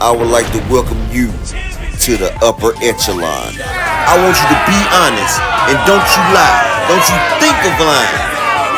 I would like to welcome you to the upper echelon. I want you to be honest and don't you lie. Don't you think of lying.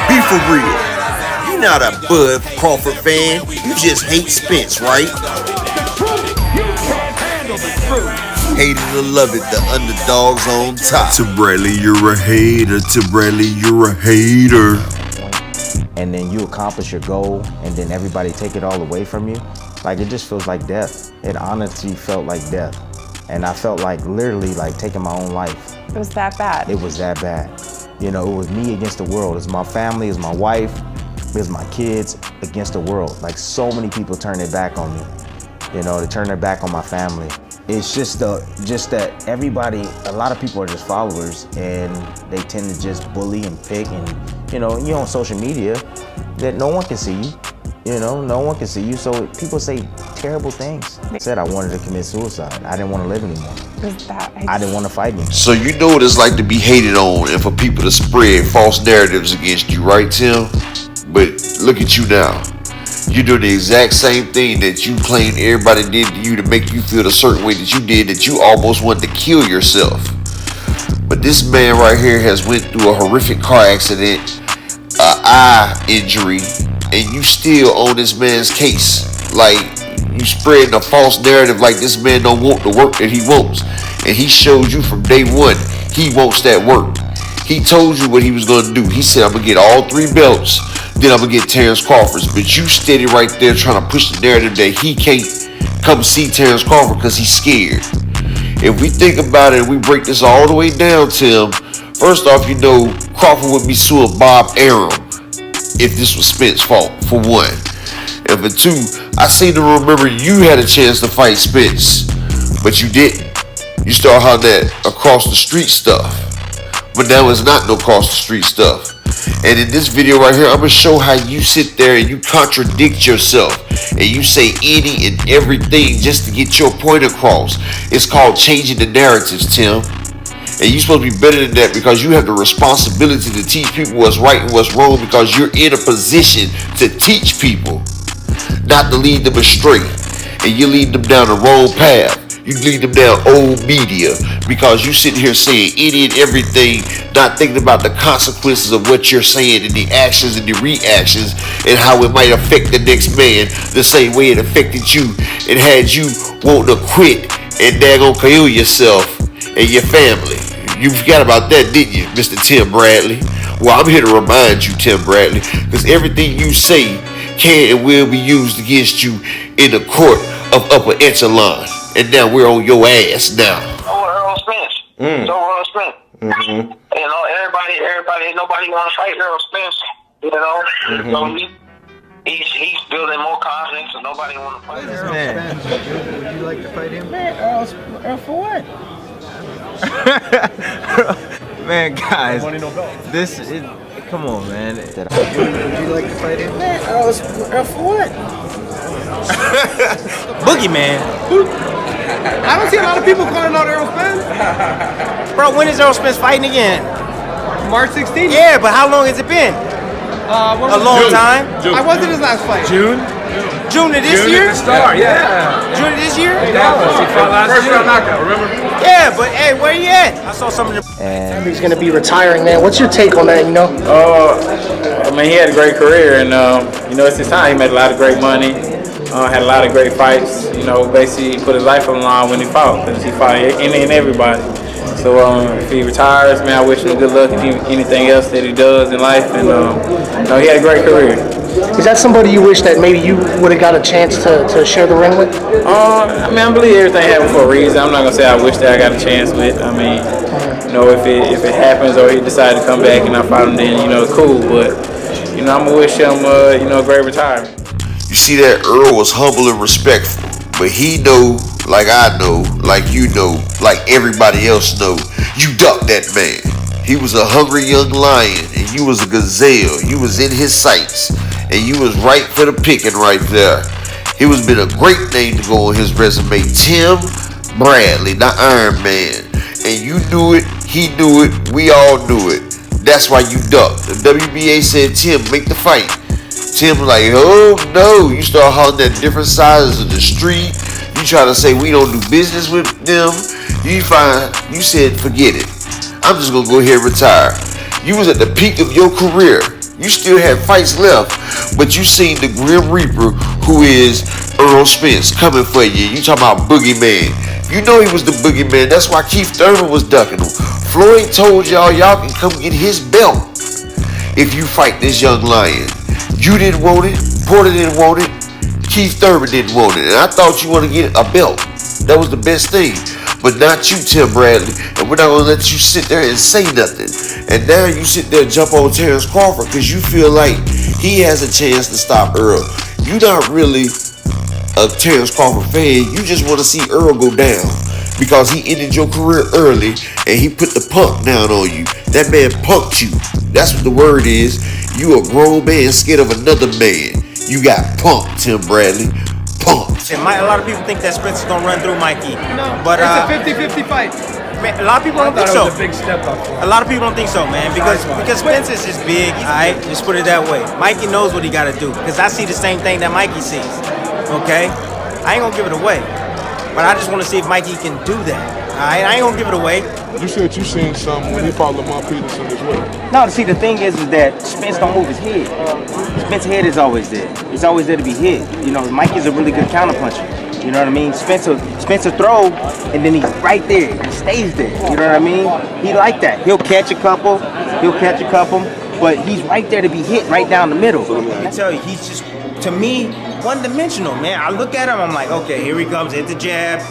Be for real. You're not a Bud Crawford fan. You just hate Spence, right? Hate it or love it, the underdog's on top. To Bradley, you're a hater. To Bradley, you're a hater. And then you accomplish your goal, and then everybody take it all away from you. Like, it just feels like death. It honestly felt like death. And I felt like literally like taking my own life. It was that bad. It was that bad. You know, it was me against the world. It's my family, it's my wife, it's my kids against the world. Like, so many people turned their back on me. You know, they turned their back on my family. It's just that everybody, a lot of people are just followers, and they tend to just bully and pick, and you're on social media that no one can see you. No one can see you, so people say terrible things. I said I wanted to commit suicide. I didn't want to live anymore. I didn't want to fight anymore. So you know what it's like to be hated on and for people to spread false narratives against you, right, Tim? But look at you now. You're doing the exact same thing that you claimed everybody did to you to make you feel the certain way that you did, that you almost wanted to kill yourself. But this man right here has went through a horrific car accident, an eye injury, and you still on this man's case. Like, you spreading a false narrative like this man don't want the work that he wants. And he showed you from day one he wants that work. He told you what he was going to do. He said, I'm going to get all 3 belts, then I'm going to get Terrence Crawford's. But you steady right there trying to push the narrative that he can't come see Terrence Crawford because he's scared. If we think about it and we break this all the way down, Tim, first off, Crawford would be suing Bob Arum if this was Spence's fault, for one. And for two, I seem to remember you had a chance to fight Spence, but you didn't. You started how that across the street stuff. But now it's not no across the street stuff. And in this video right here, I'm going to show how you sit there and you contradict yourself. And you say any and everything just to get your point across. It's called changing the narratives, Tim. And you're supposed to be better than that because you have the responsibility to teach people what's right and what's wrong, because you're in a position to teach people, not to lead them astray. And you lead them down the wrong path. You lead them down old media because you sit here saying any and everything, not thinking about the consequences of what you're saying and the actions and the reactions and how it might affect the next man the same way it affected you and had you wanting to quit and daggone kill yourself and your family. You forgot about that, didn't you, Mr. Tim Bradley? Well, I'm here to remind you, Tim Bradley, because everything you say can and will be used against you in the court of upper echelon. And now we're on your ass now. Earl Spence. So Earl Spence. Mm-hmm. Everybody, ain't nobody want to fight Earl Spence. Mm-hmm. So he's building more confidence, and nobody want to fight Earl Spence. Would you like to fight him? Man, Earl for what? Man, guys, this is. Come on, man. Would you like to fight him? Man, Earl for what? Boogeyman. I don't see a lot of people calling out Errol Spence. Bro, when is Errol Spence fighting again? March 16th? Yeah, but how long has it been? A long time. I wasn't his last fight. June of this year? At the start, yeah. June of this year? First round knockout, remember? Yeah, but hey, where you at? I saw some of the. And He's going to be retiring, man. What's your take on that, I mean, he had a great career, and, it's his time. He made a lot of great money, had a lot of great fights. Basically put his life on the line when he fought, because he fought any and everybody. So if he retires, man, I wish him good luck in anything else that he does in life. And he had a great career. Is that somebody you wish that maybe you would have got a chance to share the ring with? I believe everything happened for a reason. I'm not gonna say I wish that I got a chance with. If it happens or he decided to come back and I fight him, then cool. But I'm gonna wish him a great retirement. You see that Earl was humble and respectful, but he know, like I know, like you know, like everybody else know, you ducked that man. He was a hungry young lion, and you was a gazelle. You was in his sights, and you was right for the picking right there. It was been a great name to go on his resume, Tim Bradley, the Iron Man. And you knew it, he knew it, we all knew it. That's why you ducked. The WBA said, Tim, make the fight. Tim was like, oh no. You start hollering at different sides of the street. You try to say we don't do business with them. You said forget it. I'm just gonna go ahead and retire. You was at the peak of your career. You still had fights left, but you seen the Grim Reaper, who is Earl Spence, coming for you. You talking about Boogeyman. You know he was the Boogeyman. That's why Keith Thurman was ducking him. Floyd told y'all can come get his belt if you fight this young lion. You didn't want it. Porter didn't want it. Keith Thurman didn't want it. And I thought you want to get a belt. That was the best thing. But not you, Tim Bradley. And we're not going to let you sit there and say nothing. And now you sit there and jump on Terrence Crawford because you feel like he has a chance to stop Earl. You're not really a Terrence Crawford fan. You just want to see Earl go down because he ended your career early and he put the punk down on you. That man punked you. That's what the word is. You a grown man scared of another man. You got punked, Tim Bradley. Punked. A lot of people think that Spence is gonna run through Mikey. No, but it's a 50-50 fight. Man, a lot of people don't think so. It was a big step up for him. A lot of people don't think so, man, because Spence is just big. All right, just put it that way. Mikey knows what he got to do, because I see the same thing that Mikey sees. Okay, I ain't gonna give it away, but I just want to see if Mikey can do that. All right, I ain't gonna give it away. You said you seen something when he fought Lamont Peterson as well. No, see, the thing is that Spence don't move his head. Spence's head is always there. It's always there to be hit. You know, Mikey's a really good counterpuncher. You know what I mean? Spencer throw, and then he's right there. He stays there. You know what I mean? He like that. He'll catch a couple, but he's right there to be hit right down the middle. I tell you, he's just, to me, one-dimensional, man. I look at him, I'm like, okay, here he comes. Hit the jab,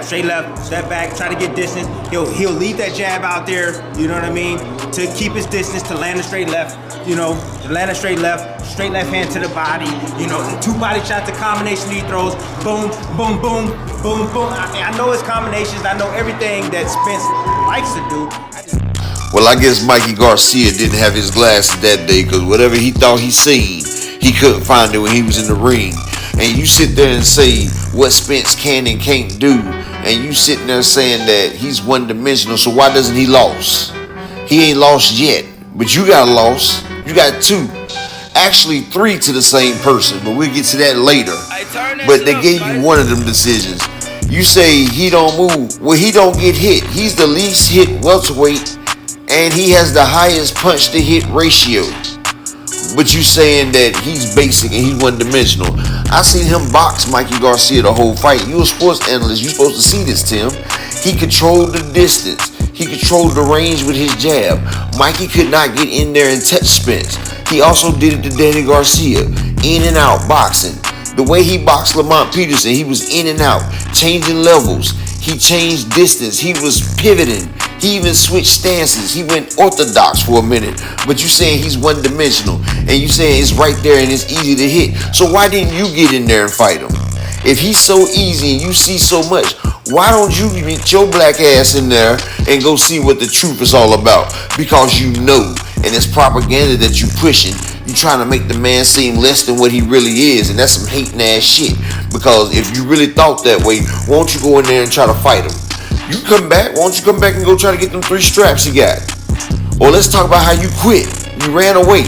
straight left, step back, try to get distance. He'll leave that jab out there, you know what I mean, to keep his distance, to land a straight left, you know, to land a straight left hand to the body, you know, the two body shots, the combination he throws, boom, boom, boom, boom, boom. I know his combinations, I know everything that Spence likes to do. Well, I guess Mikey Garcia didn't have his glasses that day because whatever he thought he seen, he couldn't find it when he was in the ring. And you sit there and say what Spence can and can't do, and you sitting there saying that he's one-dimensional, so why doesn't he lose? He ain't lost yet, but you got a loss. You got two. Actually, three to the same person, but we'll get to that later. But they gave you one of them decisions. You say he don't move. Well, he don't get hit. He's the least hit welterweight, and he has the highest punch-to-hit ratio. But you saying that he's basic and he's one-dimensional. I seen him box Mikey Garcia the whole fight. You a sports analyst. You supposed to see this, Tim. He controlled the distance. He controlled the range with his jab. Mikey could not get in there and touch Spence. He also did it to Danny Garcia. In and out boxing. The way he boxed Lamont Peterson, he was in and out, changing levels. He changed distance. He was pivoting. He even switched stances. He went orthodox for a minute. But you saying he's one-dimensional. And you saying it's right there and it's easy to hit. So why didn't you get in there and fight him? If he's so easy and you see so much, why don't you get your black ass in there and go see what the truth is all about? Because you know, and it's propaganda that you pushing. You trying to make the man seem less than what he really is, and that's some hating ass shit. Because if you really thought that way, won't you go in there and try to fight him? You come back, why don't you come back and go try to get them 3 straps he got? Or let's talk about how you quit. You ran away.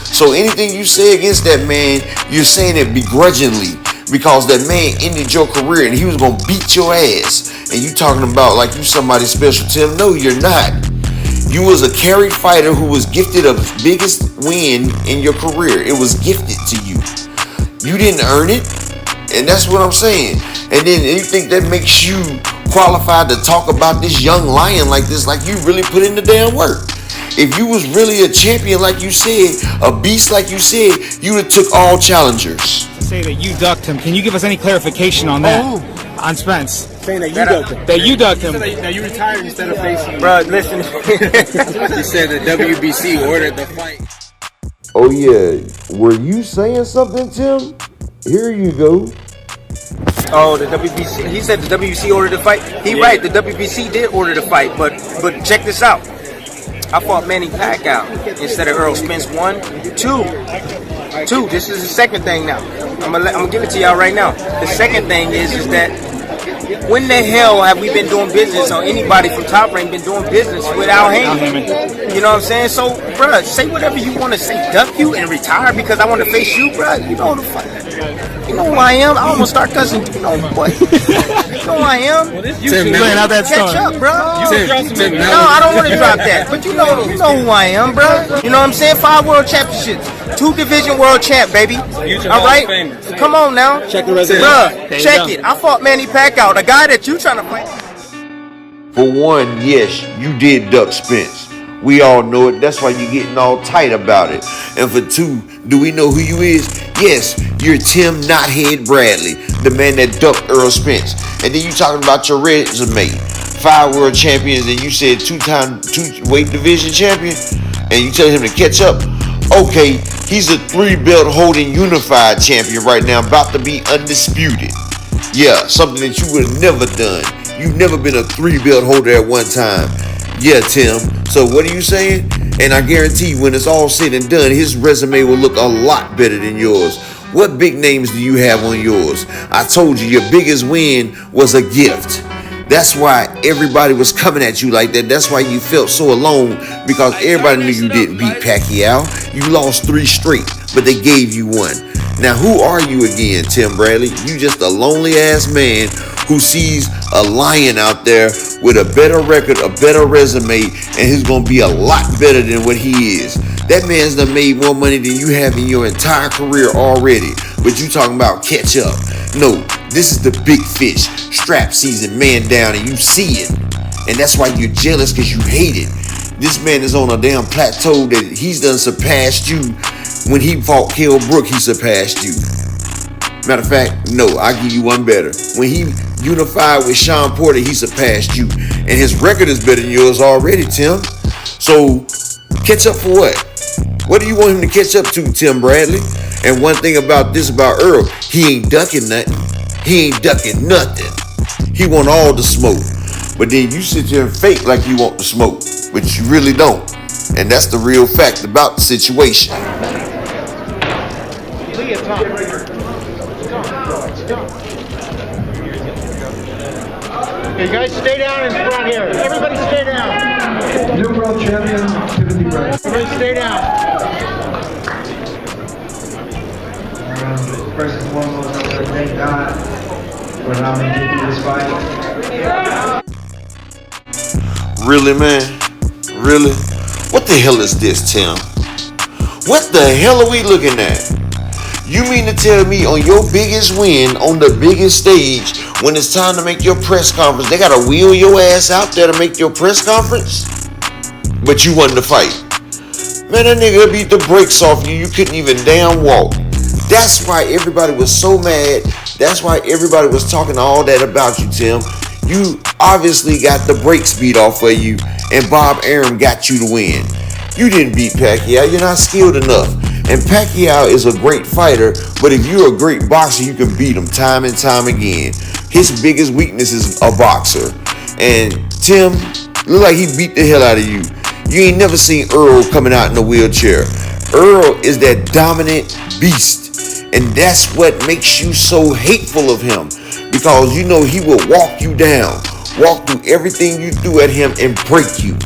So anything you say against that man, you're saying it begrudgingly. Because that man ended your career and he was gonna beat your ass. And you talking about like you somebody special, Tim. No, you're not. You was a carried fighter who was gifted a biggest win in your career. It was gifted to you. You didn't earn it. And that's what I'm saying. And then you think that makes you qualified to talk about this young lion like this, like you really put in the damn work. If you was really a champion like you said, a beast like you said, you would have took all challengers. Say that you ducked him. Can you give us any clarification on that? On Spence. Saying that you ducked him. That you ducked him. That you retired instead of facing. Bro, listen. You said the WBC ordered the fight. Oh yeah, were you saying something, Tim? Here you go. Oh, the WBC. He said the WBC ordered the fight. Right, the WBC did order the fight, but check this out. I fought Manny Pacquiao instead of Earl Spence. 1, 2. This is the second thing now. I'm gonna give it to y'all right now. The second thing is that when the hell have we been doing business, or anybody from Top Rank been doing business without Heyman? You know what I'm saying? So, bruh, say whatever you want to say. Duck you and retire because I want to face you, bruh. You know the fuck. You know who I am? I almost start cussing. You know, boy. You know who I am? You playing out that Catch song. up, bro. Tim, No, I don't want to drop that. But you know who I am, bro. You know what I'm saying? 5 world championships, 2 division world champ, baby. All right, come on now. Check the resume. Bruh, check it. I fought Manny Pacquiao, the guy that you trying to fight. For one, yes, you did duck Spence. We all know it. That's why you're getting all tight about it. And for 2, do we know who you is? Yes, you're Tim Knothead Bradley, the man that ducked Earl Spence. And then you talking about your resume. 5 world champions, and you said 2-time 2 weight division champion, and you tell him to catch up. Okay, he's a 3-belt holding unified champion right now, about to be undisputed. Yeah, something that you would have never done. You've never been a 3-belt holder at one time. Yeah, Tim. So what are you saying? And I guarantee when it's all said and done, his resume will look a lot better than yours. What big names do you have on yours? I told you your biggest win was a gift. That's why everybody was coming at you like that. That's why you felt so alone, because everybody knew you didn't beat Pacquiao. You lost 3 straight, but they gave you 1. Now, who are you again, Tim Bradley? You just a lonely ass man who sees a lion out there with a better record, a better resume, and he's gonna be a lot better than what he is. That man's done made more money than you have in your entire career already. But you talking about catch up. No, this is the big fish, strap season, man down, and you see it. And that's why you're jealous, because you hate it. This man is on a damn plateau that he's done surpassed you. When he fought Kell Brook, he surpassed you. Matter of fact, no, I'll give you one better. When he unified with Sean Porter, he surpassed you. And his record is better than yours already, Tim. So, catch up for what? What do you want him to catch up to, Tim Bradley? And one thing about this about Earl, he ain't ducking nothing. He ain't ducking nothing. He want all the smoke. But then you sit there and fake like you want the smoke, but you really don't. And that's the real fact about the situation. You guys stay down in front here. Everybody stay down. New world champion, Timothy Bradley. Everybody stay down. First and foremost, I want to thank God for allowing me to get through this fight. Really, man? Really? What the hell is this, Tim? What the hell are we looking at? You mean to tell me on your biggest win, on the biggest stage, when it's time to make your press conference, they gotta wheel your ass out there to make your press conference? But you won the fight. Man, that nigga beat the brakes off you. You couldn't even damn walk. That's why everybody was so mad. That's why everybody was talking all that about you, Tim. You obviously got the brakes beat off of you, and Bob Arum got you to win. You didn't beat Pacquiao. You're not skilled enough. And Pacquiao is a great fighter, but if you're a great boxer, you can beat him time and time again. His biggest weakness is a boxer. And Tim, look like he beat the hell out of you. You ain't never seen Earl coming out in a wheelchair. Earl is that dominant beast. And that's what makes you so hateful of him. Because you know he will walk you down, walk through everything you threw at him and break you.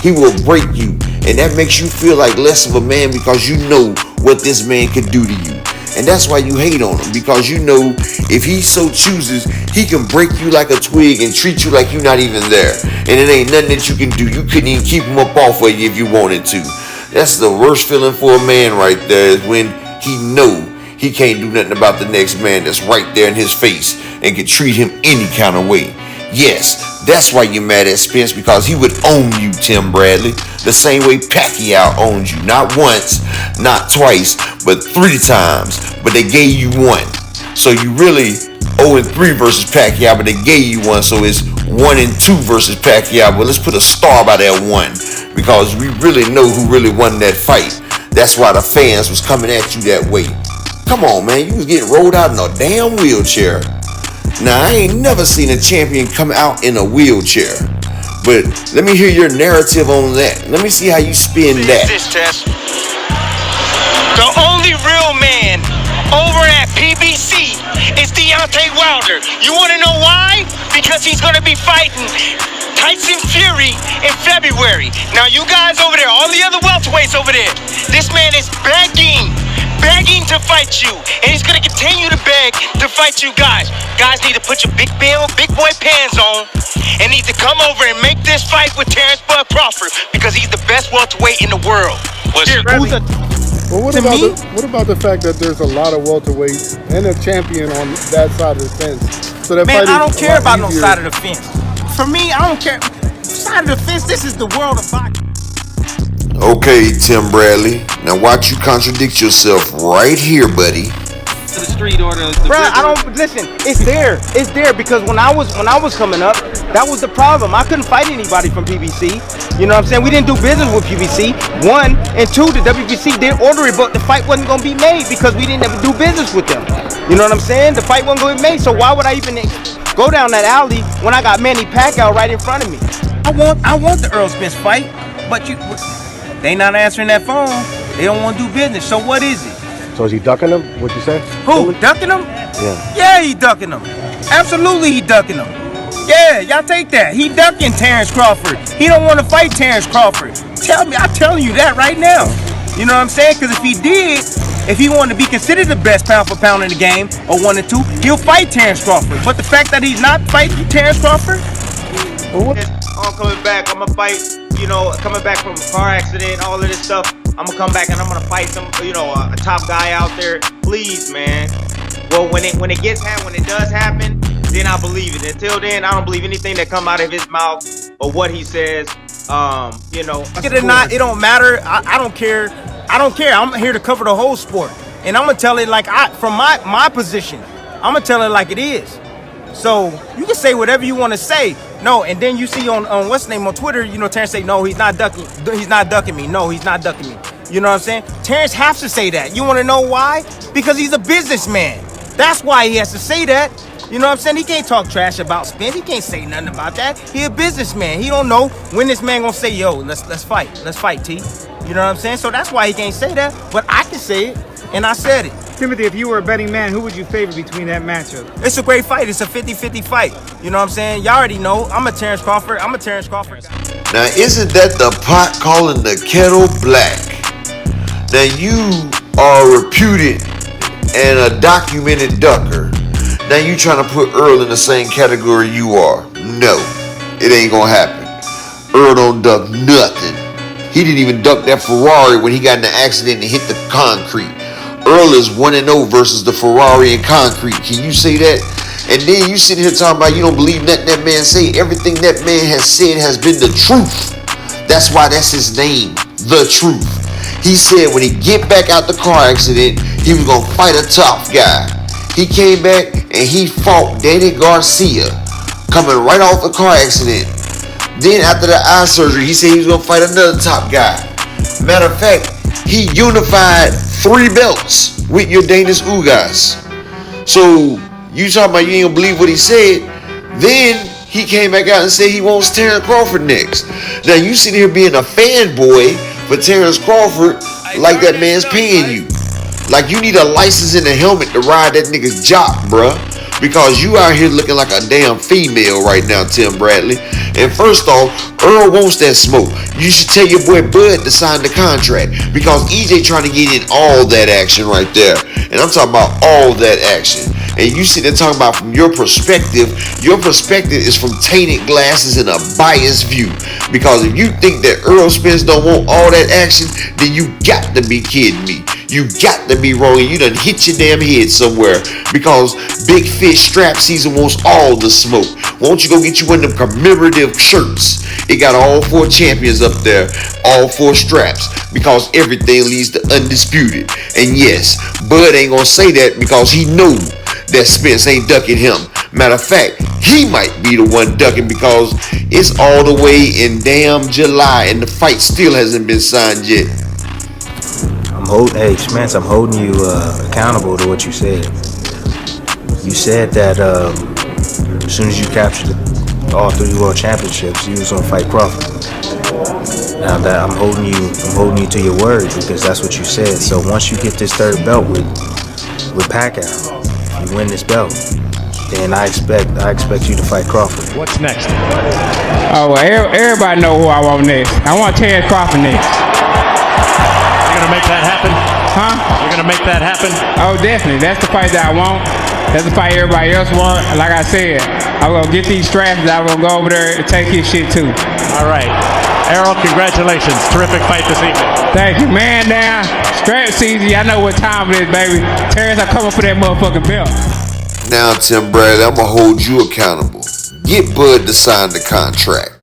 He will break you. And that makes you feel like less of a man, because you know what this man could do to you. And that's why you hate on him, because you know if he so chooses, he can break you like a twig and treat you like you're not even there. And it ain't nothing that you can do. You couldn't even keep him up off of you if you wanted to. That's the worst feeling for a man right there, is when he know he can't do nothing about the next man that's right there in his face and can treat him any kind of way. Yes, that's why you're mad at Spence, because he would own you, Tim Bradley, the same way Pacquiao owns you. Not once, not twice, but 3 times. But they gave you 1. So you really 0-3 versus Pacquiao, but they gave you 1. So it's 1-2 versus Pacquiao. But let's put a star by that 1, because we really know who really won that fight. That's why the fans was coming at you that way. Come on, man. You was getting rolled out in a damn wheelchair. Now, I ain't never seen a champion come out in a wheelchair. But let me hear your narrative on that. Let me see how you spin that. This test. The only real man over at PBC is Deontay Wilder. You want to know why? Because he's going to be fighting Tyson Fury in February. Now, you guys over there, all the other welterweights over there, this man is begging begging to fight you, and he's gonna continue to beg to fight you guys. Guys need to put your big boy pants on, and need to come over and make this fight with Terrence Bud Crawford because he's the best welterweight in the world. Well, what about the fact that there's a lot of welterweights and a champion on that side of the fence? So that Man, I don't care about no side of the fence. For me, I don't care. Side of the fence, this is the world of boxing. Okay, Tim Bradley. Now watch you contradict yourself right here, buddy. To the street or the Bruh, I don't listen. It's there. It's there because when I was coming up, that was the problem. I couldn't fight anybody from PBC. You know what I'm saying? We didn't do business with PBC. 1 and 2, the WBC did order it, but the fight wasn't gonna be made because we didn't ever do business with them. You know what I'm saying? The fight wasn't gonna be made. So why would I even go down that alley when I got Manny Pacquiao right in front of me? I want the Earl Spence fight, but they not answering that phone. They don't want to do business. So what is it? So is he ducking him? What you say? Who? Ducking him? Yeah. Yeah, he ducking him. Absolutely, he ducking him. Yeah, y'all take that. He ducking Terrence Crawford. He don't want to fight Terrence Crawford. I'm telling you that right now. You know what I'm saying? Because if he did, if he wanted to be considered the best pound for pound in the game, or 1 and 2, he'll fight Terrence Crawford. But the fact that he's not fighting Terrence Crawford, I'm coming back. I'm gonna fight. You know, coming back from a car accident, all of this stuff. I'm gonna come back and I'm gonna fight some, a top guy out there. Please, man. Well, when it does happen, then I believe it. Until then, I don't believe anything that come out of his mouth or what he says. It or not, it don't matter. I don't care. I don't care. I'm here to cover the whole sport, and I'm gonna tell it like from my position. I'm gonna tell it like it is. So you can say whatever you want to say. No, and then you see on what's his name on Twitter, Terrence say, no, he's not ducking me. No, he's not ducking me. You know what I'm saying? Terrence has to say that. You want to know why? Because he's a businessman. That's why he has to say that. You know what I'm saying? He can't talk trash about Spence. He can't say nothing about that. He a businessman. He don't know when this man gonna say, yo, let's fight. Let's fight, T. You know what I'm saying? So that's why he can't say that. But I can say it, and I said it. Timothy, if you were a betting man, who would you favor between that matchup? It's a great fight. It's a 50-50 fight. You know what I'm saying? Y'all already know. I'm a Terrence Crawford guy. Now, isn't that the pot calling the kettle black? Now, you are a reputed and a documented ducker. Now, you trying to put Earl in the same category you are. No, it ain't gonna happen. Earl don't duck nothing. He didn't even duck that Ferrari when he got in an accident and hit the concrete. Earl is 1-0 versus the Ferrari and concrete. Can you say that? And then you sitting here talking about you don't believe nothing that man say. Everything that man has said has been the truth. That's why that's his name, The Truth. He said when he get back out the car accident, he was gonna fight a tough guy. He came back and he fought Danny Garcia, coming right off the car accident. Then after the eye surgery, he said he was gonna fight another top guy. Matter of fact, he unified 3 belts with your Danis Ugas. So you talking about you ain't gonna believe what he said. Then he came back out and said he wants Terrence Crawford next. Now you sitting here being a fanboy for Terrence Crawford like that man's paying you. Like you need a license and a helmet to ride that nigga's jock, bruh. Because you out here looking like a damn female right now, Tim Bradley. And first off, Earl wants that smoke. You should tell your boy Bud to sign the contract. Because EJ trying to get in all that action right there. And I'm talking about all that action. And you sit there talking about from your perspective is from tainted glasses and a biased view. Because if you think that Earl Spence don't want all that action, then you got to be kidding me. You got to be wrong, and you done hit your damn head somewhere because Big Fish Strap Season wants all the smoke. Won't you go get you one of them commemorative shirts? It got all 4 champions up there, all 4 straps, because everything leads to undisputed. And yes, Bud ain't gonna say that because he know that Spence ain't ducking him. Matter of fact, he might be the one ducking because it's all the way in damn July and the fight still hasn't been signed yet. Hey, Spence, I'm holding you accountable to what you said. You said that as soon as you captured all 3 world championships, you was gonna fight Crawford. Now that I'm holding you to your word because that's what you said. So once you get this 3rd belt with Pacquiao, you win this belt, then I expect you to fight Crawford. What's next? Oh, well, everybody know who I want next. I want Terrence Crawford next. You're gonna make that happen? Huh? You're gonna make that happen? Oh, definitely. That's the fight that I want. That's the fight everybody else want. Like I said, I'm gonna get these straps. I'm gonna go over there and take his shit too. All right. Errol, congratulations. Terrific fight this evening. Thank you, man. Down. Strap season. I know what time it is, baby. Terrence, I'm coming for that motherfucking belt. Now, Tim Bradley, I'm going to hold you accountable. Get Bud to sign the contract.